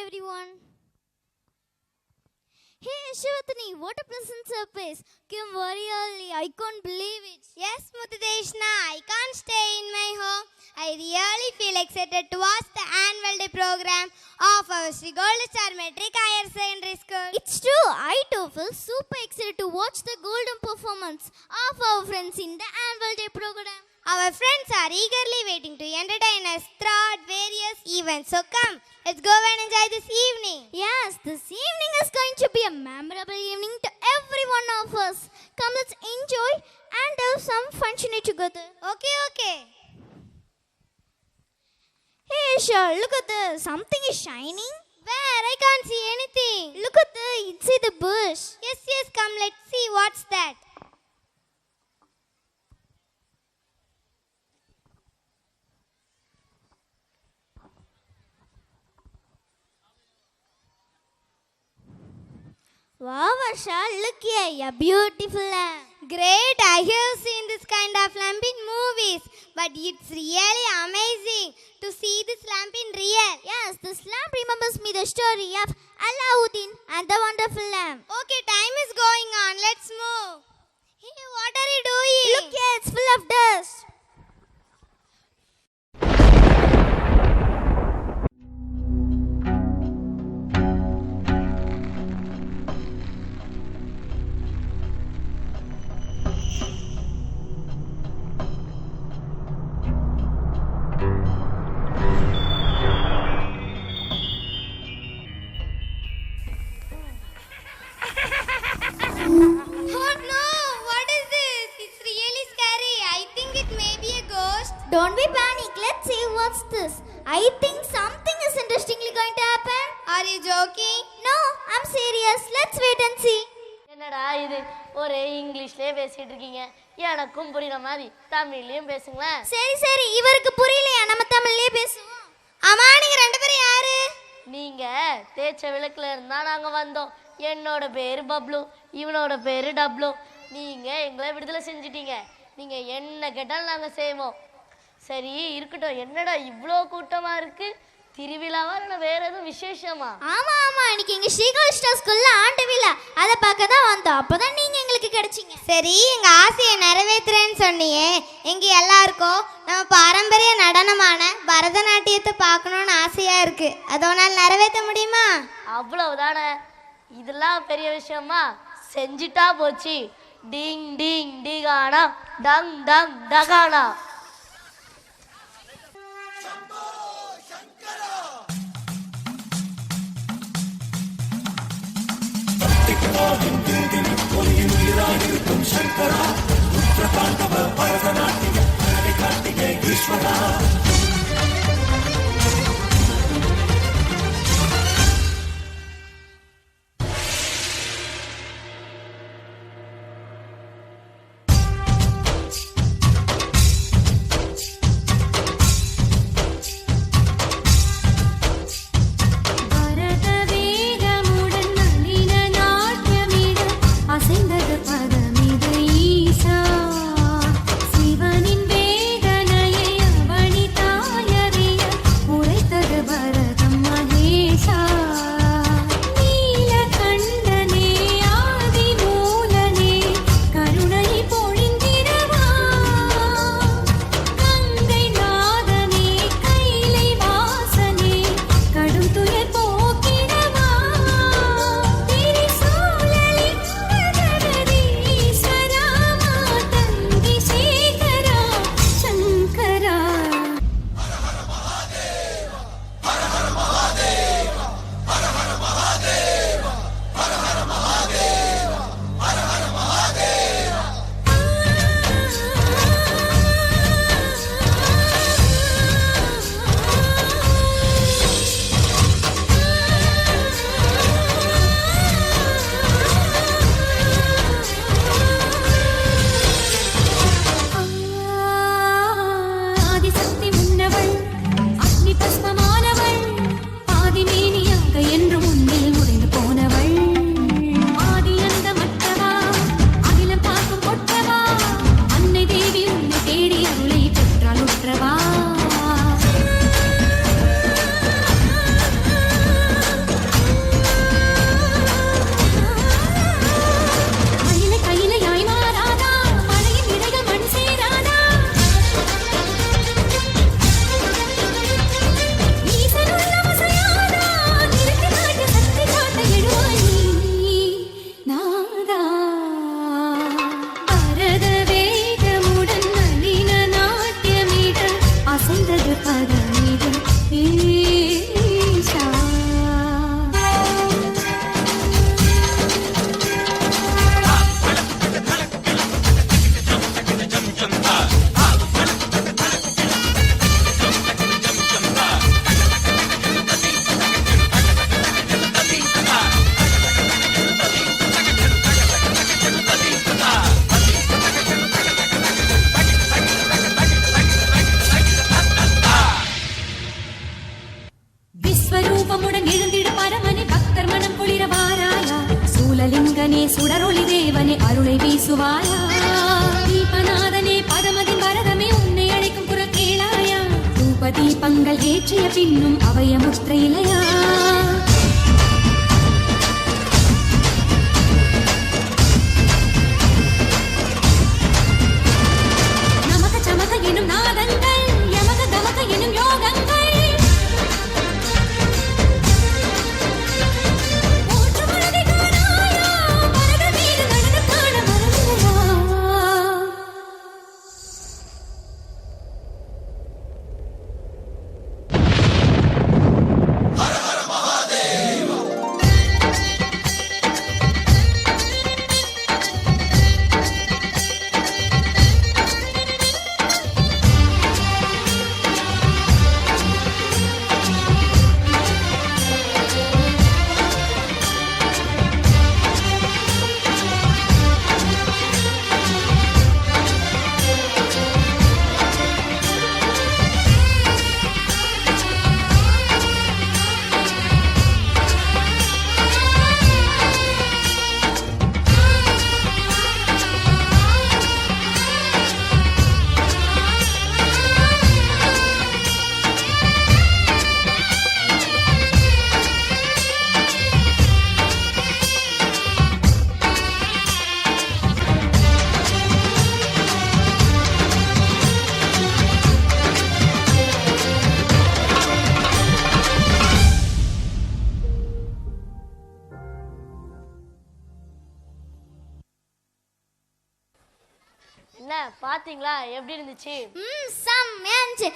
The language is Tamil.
everyone. Hey Ashwathini, what a pleasant surprise. Came very early, I can't believe it. Yes, Mutadeshna, I can't stay in my home. I really feel excited to watch the annual day program of our Sri Gold Star Metric Higher Secondary School. It's true, I too feel super excited to watch the golden performance of our friends in the annual day program. Our friends are eagerly waiting to entertain us throughout various events. So come, let's go and enjoy this evening. Yes, this evening is going to be a memorable evening to every one of us. Come, let's enjoy and have some fun together. Okay. Hey Asha, look at this. Something is shining. Where? I can't see anything. Look at the inside the bush. Yes, come, let's see what's that. Wow, Asha, look here, a beautiful lamp. Great, I have seen this kind of lamp in movies, but it's really amazing to see this lamp in real. Yes, this lamp remembers me the story of Alauddin and the wonderful lamp. Okay, time is going on, let's move. Hey, what are you doing? Look here, it's full of dust. Don't be panic. Let's see what's this. I think something is interestingly going to happen. Are you joking? No, I'm serious. Let's wait and see. என்னடா இது ஒரே இங்கிலீஷ்லயே பேசிட்டு இருக்கீங்க, எனக்கும் புரியுற மாதிரி தமிழ்லயும் பேசுங்களேன். சரி இவருக்கு புரியலையா, நம்ம தமிழ்லயே பேசுவோம். அம்மா, நீங்க ரெண்டு பேரும் யாரு? நீங்க தேய்ச்ச விளக்குல இருந்தா நாங்க வந்தோம். என்னோட பேரு பப்ளு, இவனோட பேரு டப்ளு. நீங்க எங்களை விடுதலை செஞ்சிட்டீங்க. நீங்க என்ன கேட்டாலும் நாங்க செய்வோம். சரி இருக்கட்டும், என்னடா இவ்வளோ கூட்டமா இருக்கு? திருவிழாவா இல்லை வேற எதுவும் விசேஷமா? ஆமா இன்னைக்கு எங்க ஸ்ரீகோல்ட் ஸ்டார் ஸ்கூல்ல ஆண்டு விழா, அதை பார்க்க தான் வந்தோம். அப்பதான் நீங்க எங்களுக்கு கிடைச்சீங்க. சரி, எங்க ஆசையை நிறைவேற்றுறேன்னு சொன்னியே, எங்க எல்லாருக்கும் நம்ம பாரம்பரிய நடனமான பரதநாட்டியத்தை பார்க்கணும்னு ஆசையா இருக்கு. அதோனால் நிறைவேற்ற முடியுமா? அவ்வளவுதானே, இதெல்லாம் பெரிய விஷயமா? செஞ்சுட்டா போச்சு. டிங் டிங் டிகானா, டங் டங் டகானா. சங்கரா ருத்ரகாண்டவ பரதநாட்டிய காட்டிய ஈஸ்வரா. சிவனின் வேதனையை அவனிதா ரூபமுடன் எழுந்திட பரமனே பக்தர் மனம் குளிர வாராயா சூலலிங்கனே சுடரொளி தேவனே அருளை வீசுவாயா தீபநாதனே பதமதின் பரதமே உன்னை அழைக்கும் குரல் கேளாயா ரூப தீபங்கள் ஏற்றிய பின்னும் அவைய முத்திரையிலையா நமக சமக எனும் நாதங்கள் யமக தமக எனும் யோகங்கள் என்ன பாத்தீங்களா எப்படி இருந்துச்சு? செம்மையா இருந்துச்சு.